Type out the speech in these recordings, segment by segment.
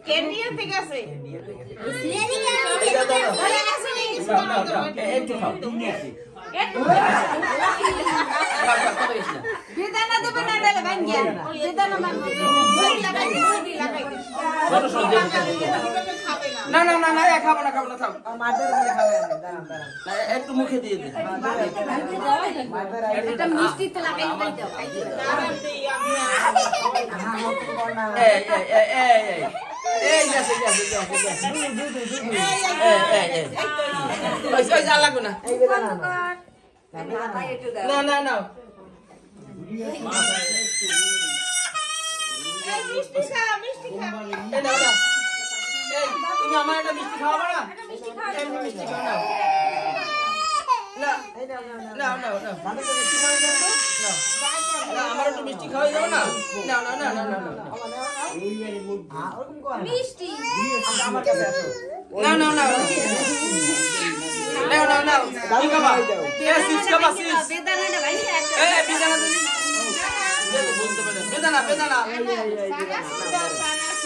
কেন্ডিয়া থেকে আছে একটু খাও বেদানা দেবে না ডালে ভাঙ্গিয়া বেদানা মানবে ছোট ছোট না না না না খাবো না থাক মাদের মধ্যে খাবে দাঁড়ান দাঁড়ান একটু মুখে দিয়ে দে এটা মিষ্টি তো লাগাই দাও এই গেছে ওই যা লাগবে না এই বেদানা না না এই মিষ্টি খা এই না এই তুমি আমার একটা মিষ্টি খাওয়াবে না মিষ্টি খাও না না মানে তো বেশি করে দেন তো না আমার একটু মিষ্টি খাওয়াই দাও না ওরকম কর মিষ্টি আমার কাছে আসো না কি খাবা চিপস খাবা চিপস বেদানাটা ভাঙ্গিয়া এই বেদানা দিদি বলতে পারে বেদানা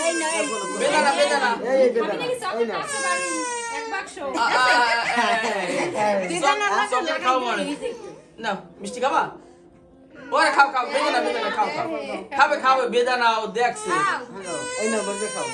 এই নয় বেদানা এই বেদানা এই না এক বাক্স চকলেট খাও মানে না মিষ্টি খাবা ওরে খাও বেদানা খাবে বেদানা ও দেখছে এই না বলবে খাও